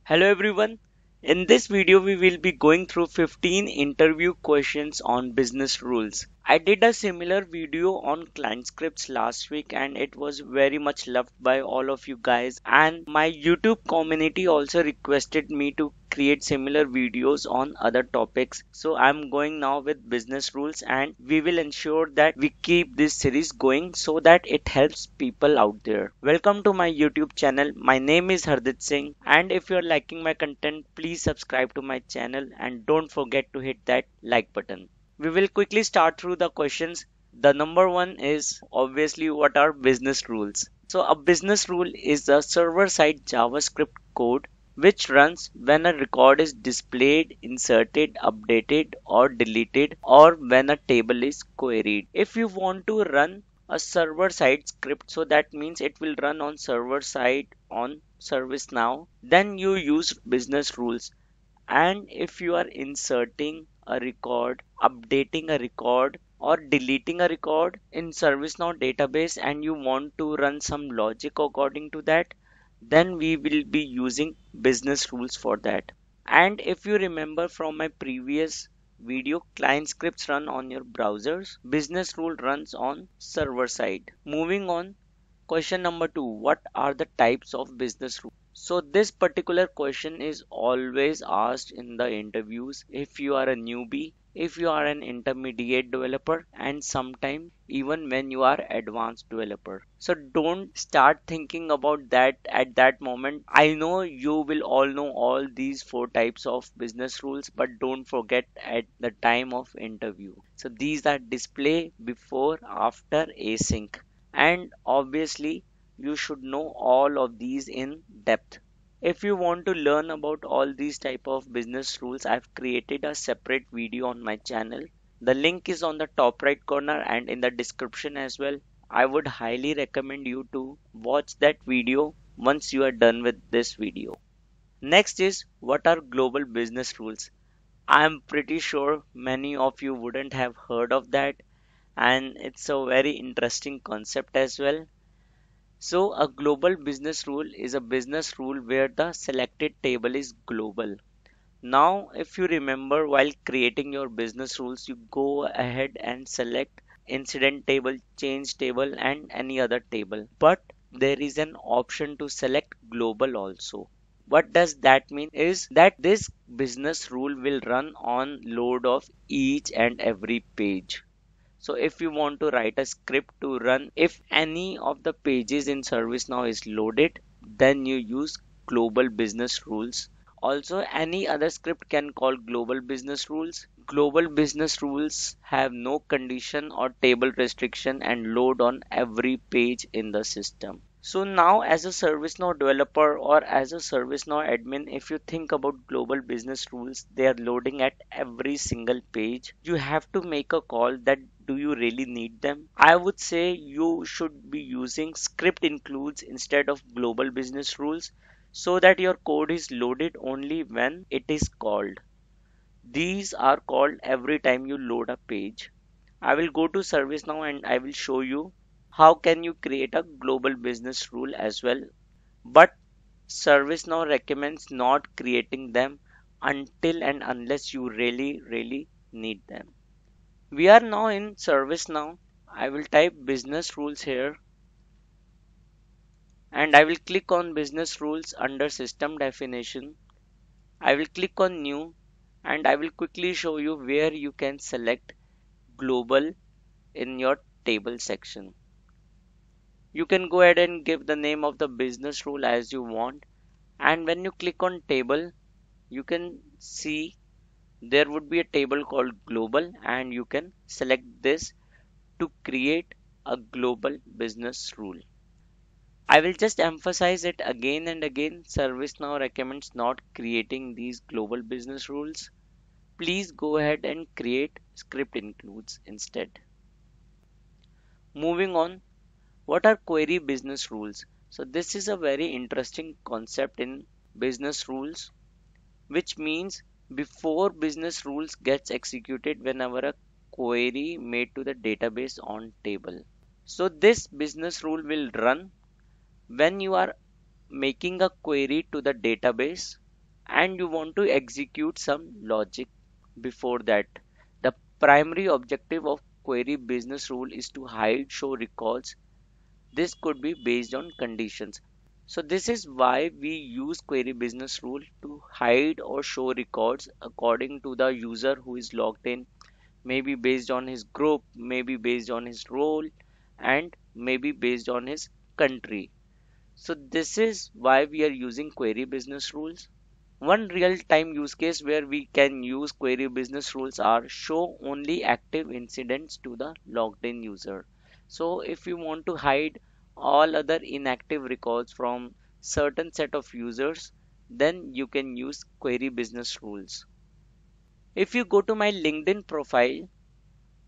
Hello everyone. In this video we will be going through 15 interview questions on business rules. I did a similar video on client scripts last week and it was very much loved by all of you guys, and my YouTube community also requested me to create similar videos on other topics. So I'm going now with business rules and we will ensure that we keep this series going so that it helps people out there. Welcome to my YouTube channel. My name is Hardit Singh, and if you're liking my content, please subscribe to my channel and don't forget to hit that like button. We will quickly start through the questions. The number one is obviously what are business rules? So a business rule is a server-side JavaScript code which runs when a record is displayed, inserted, updated, or deleted, or when a table is queried. If you want to run a server side script, so that means it will run on server side on ServiceNow, then you use business rules. And if you are inserting a record, updating a record, or deleting a record in ServiceNow database and you want to run some logic according to that, then we will be using business rules for that. And if you remember from my previous video, client scripts run on your browsers, business rule runs on server side. Moving on, question number two, what are the types of business rules? So this particular question is always asked in the interviews if you are a newbie, if you are an intermediate developer, and sometimes even when you are advanced developer. So don't start thinking about that at that moment. I know you will all know all these four types of business rules, but don't forget at the time of interview. So these are display before, after, async, and obviously you should know all of these in depth. If you want to learn about all these type of business rules, I've created a separate video on my channel. The link is on the top right corner and in the description as well. I would highly recommend you to watch that video once you are done with this video. Next is what are global business rules? I'm pretty sure many of you wouldn't have heard of that, and it's a very interesting concept as well. So a global business rule is a business rule where the selected table is global. Now, if you remember, while creating your business rules, you go ahead and select incident table, change table, and any other table. But there is an option to select global also. What does that mean is that this business rule will run on load of each and every page. So if you want to write a script to run if any of the pages in ServiceNow is loaded, then you use global business rules. Also, any other script can call global business rules. Global business rules have no condition or table restriction and load on every page in the system. So now as a ServiceNow developer or as a ServiceNow admin, if you think about global business rules, they are loading at every single page. You have to make a call that do you really need them? I would say you should be using script includes instead of global business rules so that your code is loaded only when it is called. These are called every time you load a page. I will go to ServiceNow and I will show you how can you create a global business rule as well. But ServiceNow recommends not creating them until and unless you really need them. We are now in ServiceNow. I will type business rules here and I will click on business rules under system definition. I will click on new and I will quickly show you where you can select global in your table section. You can go ahead and give the name of the business rule as you want, and when you click on table you can see there would be a table called global and you can select this to create a global business rule. I will just emphasize it again and again. ServiceNow recommends not creating these global business rules. Please go ahead and create script includes instead. Moving on, what are query business rules? So this is a very interesting concept in business rules, which means before business rules gets executed whenever a query made to the database on table. So this business rule will run when you are making a query to the database and you want to execute some logic before that. The primary objective of query business rule is to hide show records. This could be based on conditions. So this is why we use query business rule to hide or show records according to the user who is logged in, maybe based on his group, maybe based on his role, and maybe based on his country. So this is why we are using query business rules. One real-time use case where we can use query business rules are show only active incidents to the logged in user. So if you want to hide all other inactive records from certain set of users, then you can use query business rules. If you go to my LinkedIn profile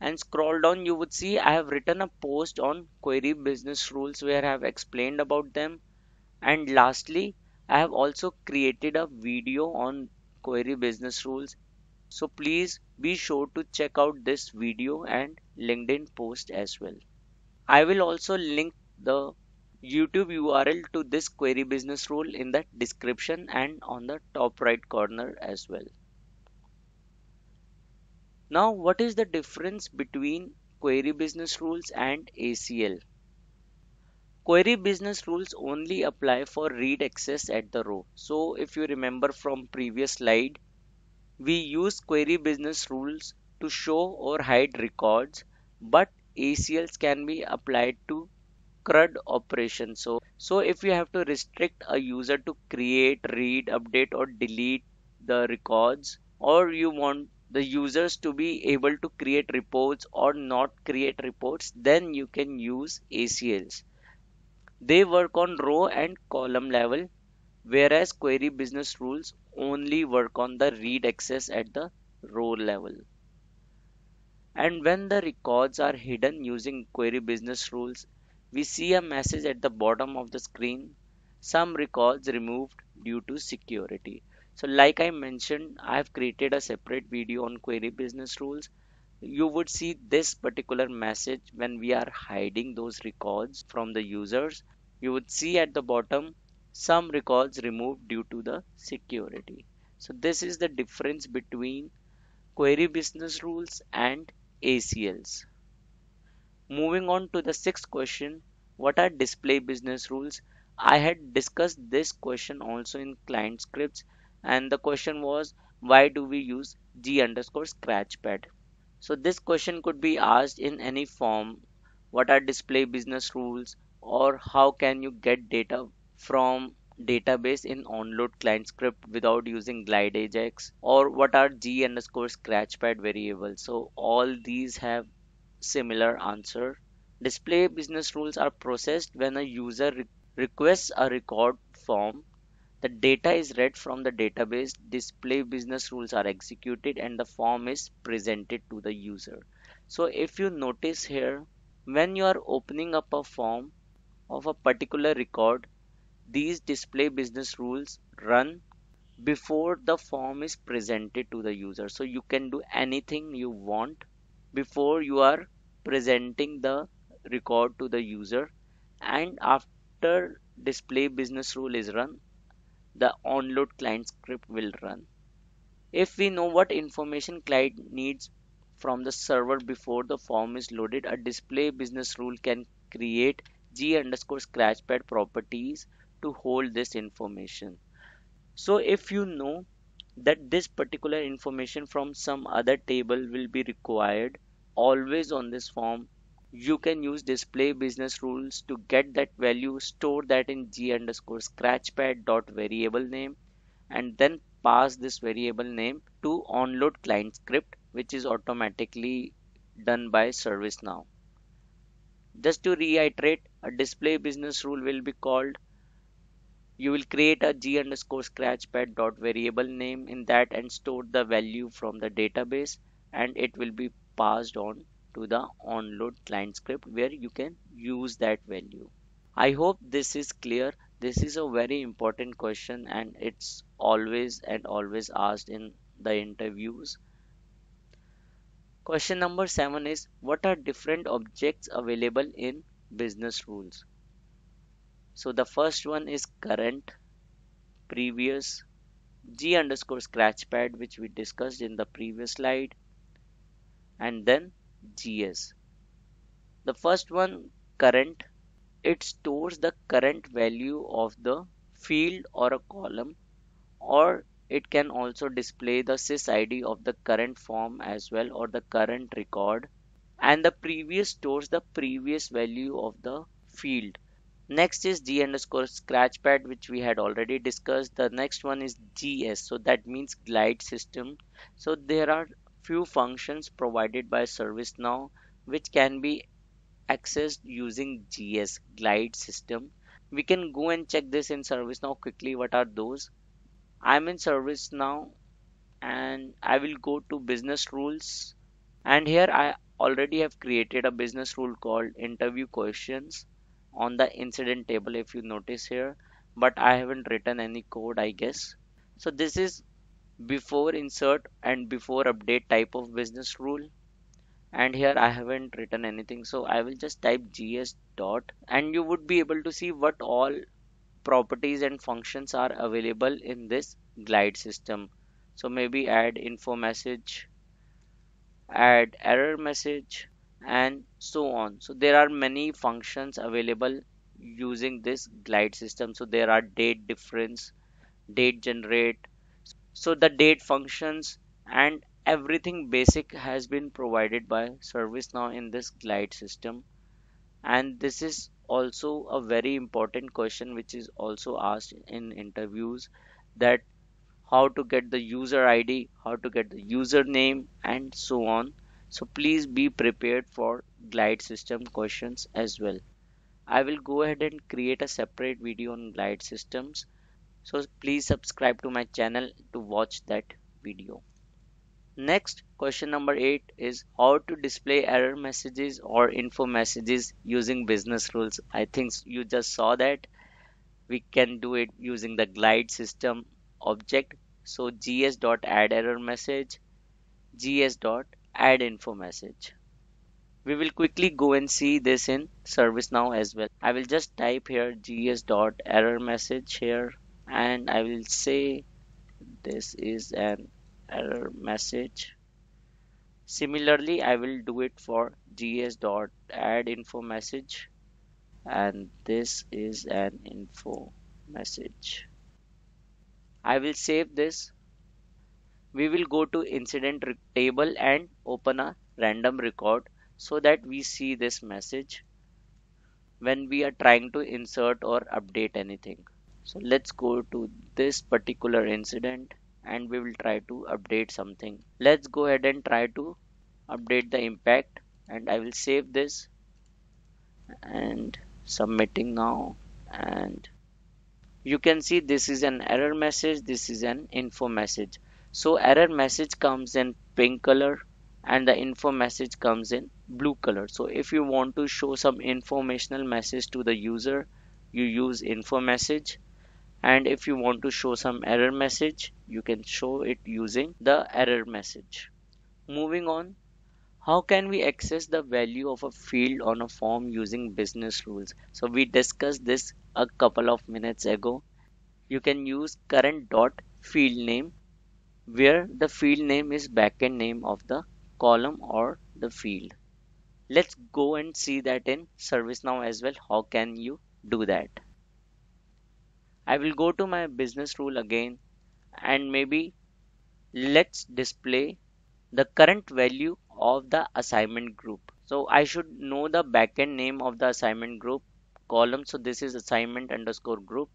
and scroll down, you would see I have written a post on query business rules where I have explained about them. And lastly, I have also created a video on query business rules. So please be sure to check out this video and LinkedIn post as well. I will also link the YouTube URL to this query business rule in the description and on the top right corner as well. Now, what is the difference between query business rules and ACL? Query business rules only apply for read access at the row. So if you remember from previous slide, we use query business rules to show or hide records, but ACLs can be applied to CRUD operations. So if you have to restrict a user to create, read, update, or delete the records, or you want the users to be able to create reports or not create reports, then you can use ACLs. They work on row and column level, whereas query business rules only work on the read access at the row level. And when the records are hidden using query business rules, we see a message at the bottom of the screen. Some records removed due to security. So like I mentioned, I have created a separate video on query business rules. You would see this particular message when we are hiding those records from the users. You would see at the bottom some records removed due to the security. So this is the difference between query business rules and ACLs. Moving on to the sixth question, what are display business rules? I had discussed this question also in client scripts, and the question was, why do we use G underscore scratchpad? So this question could be asked in any form. What are display business rules, or how can you get data from database in onload client script without using glide ajax, or what are G underscore scratchpad variables? So all these have similar answer. Display business rules are processed when a user requests a record form. The data is read from the database, display business rules are executed, and the form is presented to the user. So if you notice here, when you are opening up a form of a particular record, these display business rules run before the form is presented to the user. So you can do anything you want before you are presenting the record to the user, and after display business rule is run, the onload client script will run. If we know what information client needs from the server before the form is loaded, a display business rule can create G underscore scratchpad properties to hold this information. So if you know that this particular information from some other table will be required always on this form, you can use display business rules to get that value, store that in G underscore scratchpad dot variable name, and then pass this variable name to onload client script, which is automatically done by ServiceNow. Just to reiterate, a display business rule will be called, you will create a G underscore scratchpad dot variable name in that and store the value from the database, and it will be passed on to the onload client script where you can use that value. I hope this is clear. This is a very important question and it's always and always asked in the interviews. Question number 7 is, what are different objects available in business rules? So the first one is current, previous, G underscore scratchpad, which we discussed in the previous slide, and then GS. The first one, current, it stores the current value of the field or a column, or it can also display the sys of the current form as well, or the current record, and the previous stores the previous value of the field. Next is G underscore scratchpad, which we had already discussed. The next one is GS, so that means glide system. So there are few functions provided by ServiceNow which can be accessed using GS, glide system. We can go and check this in ServiceNow quickly. What are those? I'm in ServiceNow and I will go to business rules, and here I already have created a business rule called interview questions on the incident table, if you notice here, but I haven't written any code, I guess. So this is before insert and before update type of business rule, and here I haven't written anything, so I will just type gs dot, and you would be able to see what all properties and functions are available in this glide system. So maybe add info message, add error message, and so on. So there are many functions available using this glide system. So there are date difference, date generate, so the date functions and everything basic has been provided by ServiceNow in this glide system. And this is also a very important question which is also asked in interviews, that how to get the user ID, how to get the username, and so on. So please be prepared for glide system questions as well. I will go ahead and create a separate video on glide systems. So please subscribe to my channel to watch that video. Next, question number 8 is how to display error messages or info messages using business rules. I think you just saw that. We can do it using the glide system object. So gs.add error message, gs.add info message. We will quickly go and see this in ServiceNow as well. I will just type here gs.error message here, and I will say this is an error message. Similarly, I will do it for gs.add info message, and this is an info message. I will save this. We will go to incident table and open a random record so that we see this message when we are trying to insert or update anything. So let's go to this particular incident and we will try to update something. Let's go ahead and try to update the impact, and I will save this and submitting now. And you can see this is an error message, this is an info message. So error message comes in pink color and the info message comes in blue color. So if you want to show some informational message to the user, you use info message, and if you want to show some error message, you can show it using the error message. Moving on, how can we access the value of a field on a form using business rules? So we discussed this a couple of minutes ago. You can use current dot field name, where the field name is backend name of the column or the field. Let's go and see that in ServiceNow as well. How can you do that? I will go to my business rule again, and maybe let's display the current value of the assignment group. So I should know the backend name of the assignment group column. So this is assignment underscore group,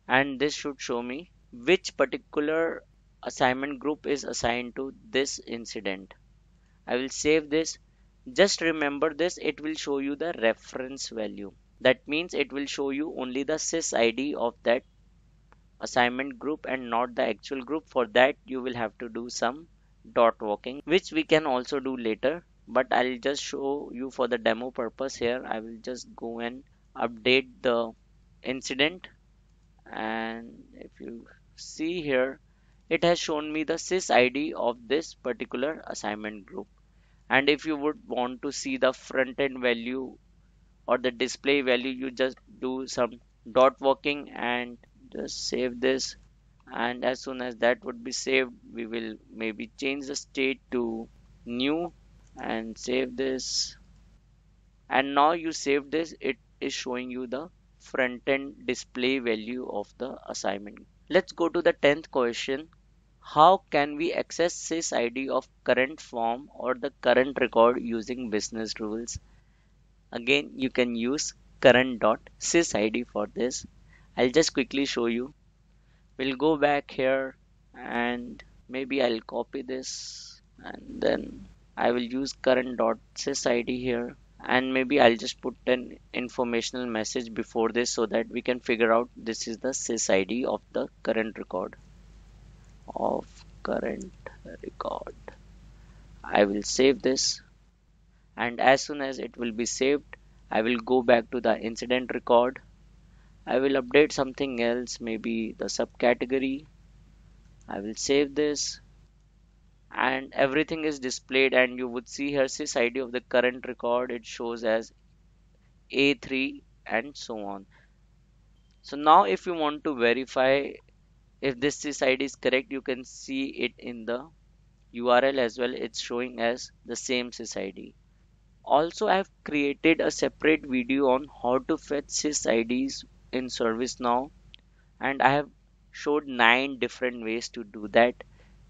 and this should show me which particular assignment group is assigned to this incident. I will save this. Just remember this, it will show you the reference value. That means it will show you only the sys ID of that assignment group and not the actual group. For that you will have to do some dot walking, which we can also do later, but I'll just show you for the demo purpose. Here I will just go and update the incident, and if you see here, it has shown me the sys ID of this particular assignment group. And if you would want to see the front end value or the display value, you just do some dot walking and just save this. And as soon as that would be saved, we will maybe change the state to new and save this. And now you save this, it is showing you the front end display value of the assignment. Let's go to the 10th question. How can we access sys id of current form or the current record using business rules? Again, you can use current.sysid for this. I'll just quickly show you. We'll go back here and maybe I'll copy this and then I will use current.sysid here, and maybe I'll just put an informational message before this so that we can figure out this is the sys of the current record. I will save this, and as soon as it will be saved, I will go back to the incident record. I will update something else, maybe the subcategory. I will save this, and everything is displayed, and you would see here sys id of the current record, it shows as A3 and so on. So now if you want to verify if this sys id is correct, you can see it in the URL as well. It's showing as the same sys id. Also, I have created a separate video on how to fetch sys ids in ServiceNow, and I have showed 9 different ways to do that.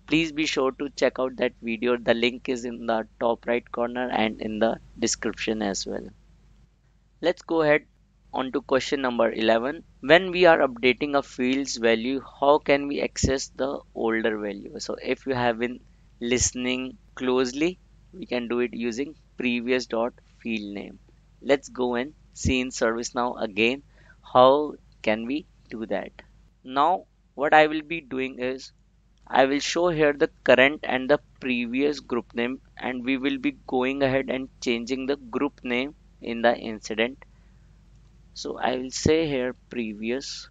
Please be sure to check out that video. The link is in the top right corner and in the description as well. Let's go ahead on to question number 11. When we are updating a field's value, how can we access the older value? So if you have been listening closely, we can do it using previous dot field name. Let's go and see in ServiceNow again how can we do that. Now what I will be doing is I will show here the current and the previous group name, and we will be going ahead and changing the group name in the incident. So I will say here previous,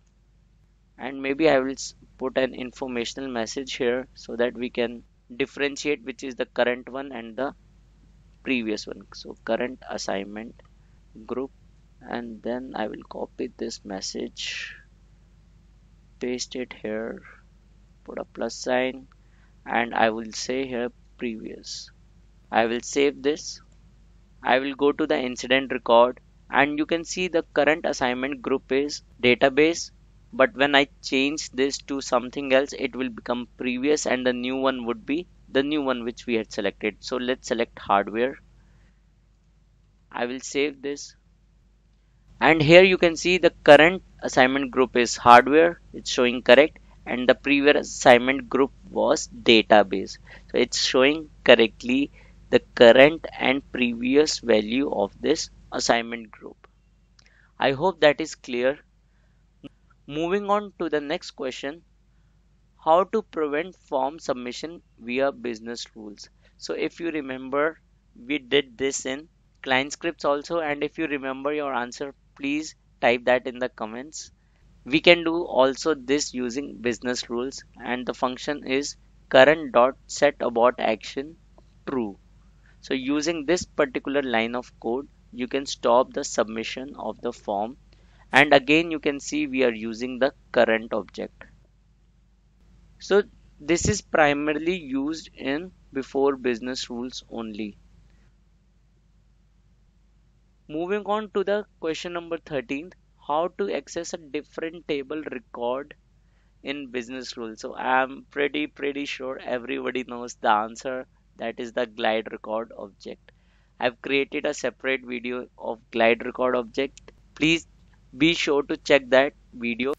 and maybe I will put an informational message here so that we can differentiate which is the current one and the previous one. So current assignment group, and then I will copy this message, paste it here, put a plus sign, and I will say here previous. I will save this. I will go to the incident record, and you can see the current assignment group is database, but when I change this to something else it will become previous, and the new one would be the new one which we had selected. So let's select hardware. I will save this, and here you can see the current assignment group is hardware, it's showing correct, and the previous assignment group was database, so it's showing correctly the current and previous value of this assignment group. I hope that is clear. Moving on to the next question, how to prevent form submission via business rules. So if you remember, we did this in client scripts also, and if you remember your answer, please type that in the comments. We can do also this using business rules, and the function is current dot set abort action true. So using this particular line of code, you can stop the submission of the form, and again you can see we are using the current object. So this is primarily used in before business rules only. Moving on to the question number 13, how to access a different table record in business rules. So I'm pretty sure everybody knows the answer. That is the glide record object. I've created a separate video of glide record object. Please be sure to check that video.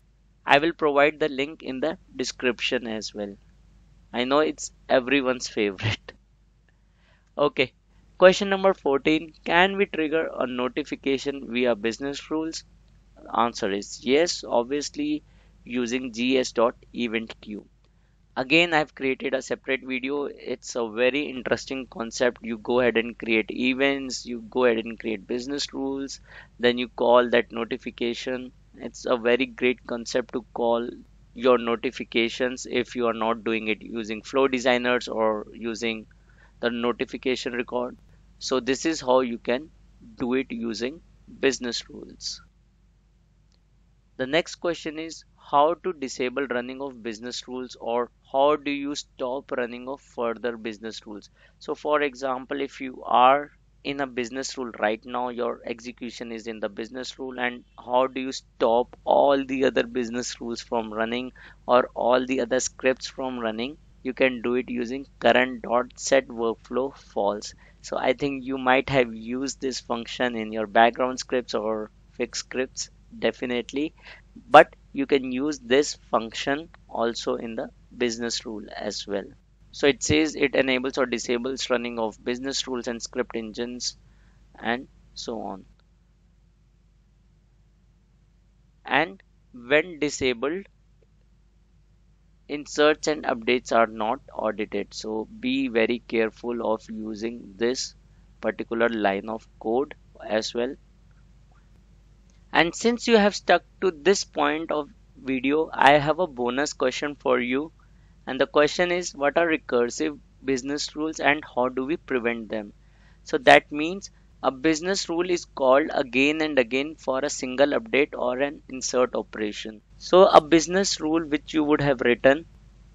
I will provide the link in the description as well. I know it's everyone's favorite. Okay. Question number 14. Can we trigger a notification via business rules? Answer is yes, obviously using gs.eventqueue. Again, I've created a separate video. It's a very interesting concept. You go ahead and create events, you go ahead and create business rules, then you call that notification. It's a very great concept to call your notifications if you are not doing it using flow designers or using the notification record. So this is how you can do it using business rules. The next question is how to disable running of business rules, or how do you stop running of further business rules. So for example, if you are in a business rule right now, your execution is in the business rule, and how do you stop all the other business rules from running, or all the other scripts from running. You can do it using current dot set workflow false. So I think you might have used this function in your background scripts or fixed scripts, definitely, but you can use this function also in the business rule as well. So it says it enables or disables running of business rules and script engines and so on. And when disabled, inserts and updates are not audited. So be very careful of using this particular line of code as well. And since you have stuck to this point of video, I have a bonus question for you. And the question is, what are recursive business rules and how do we prevent them? So that means a business rule is called again and again for a single update or an insert operation. So a business rule which you would have written,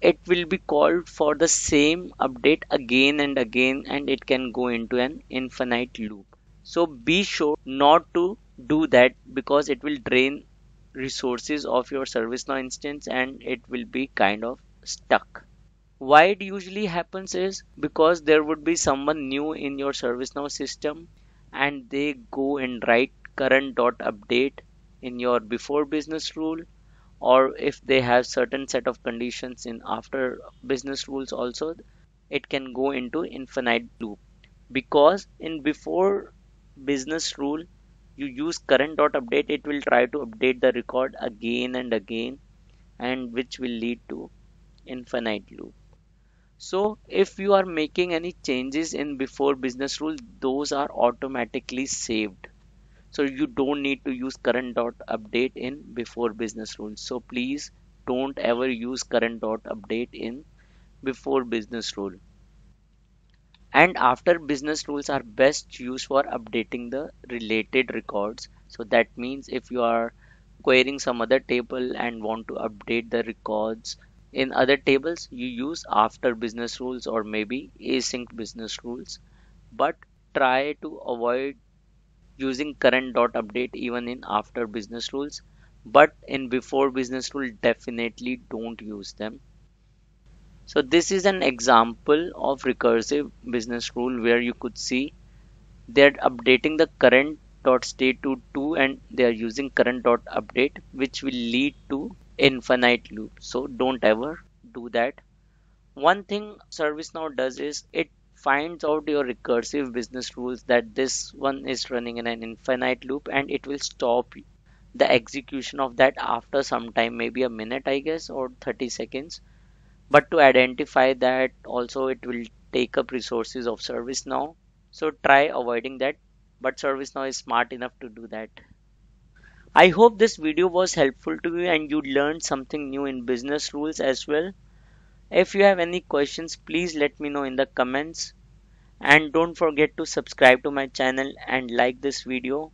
it will be called for the same update again and again, and it can go into an infinite loop. So be sure not to do that, because it will drain resources of your ServiceNow instance and it will be kind of stuck. Why it usually happens is because there would be someone new in your ServiceNow system, and they go and write current dot update in your before business rule, or if they have certain set of conditions in after business rules also, it can go into infinite loop. Because in before business rule, you use current dot update, it will try to update the record again and again, and which will lead to infinite loop. So if you are making any changes in before business rule, those are automatically saved. So you don't need to use current dot update in before business rules. So please don't ever use current dot update in before business rule. And after business rules are best used for updating the related records. So that means if you are querying some other table and want to update the records in other tables, you use after business rules or maybe async business rules. But try to avoid using current dot update even in after business rules. But in before business rule, definitely don't use them. So this is an example of recursive business rule where you could see they're updating the current dot state to 2 and they are using current dot update, which will lead to infinite loop. So don't ever do that. One thing ServiceNow does is it finds out your recursive business rules that this one is running in an infinite loop, and it will stop the execution of that after some time, maybe a minute I guess, or 30 seconds. But to identify that also, it will take up resources of ServiceNow. So try avoiding that. But ServiceNow is smart enough to do that. I hope this video was helpful to you and you learned something new in business rules as well. If you have any questions, please let me know in the comments. And don't forget to subscribe to my channel and like this video.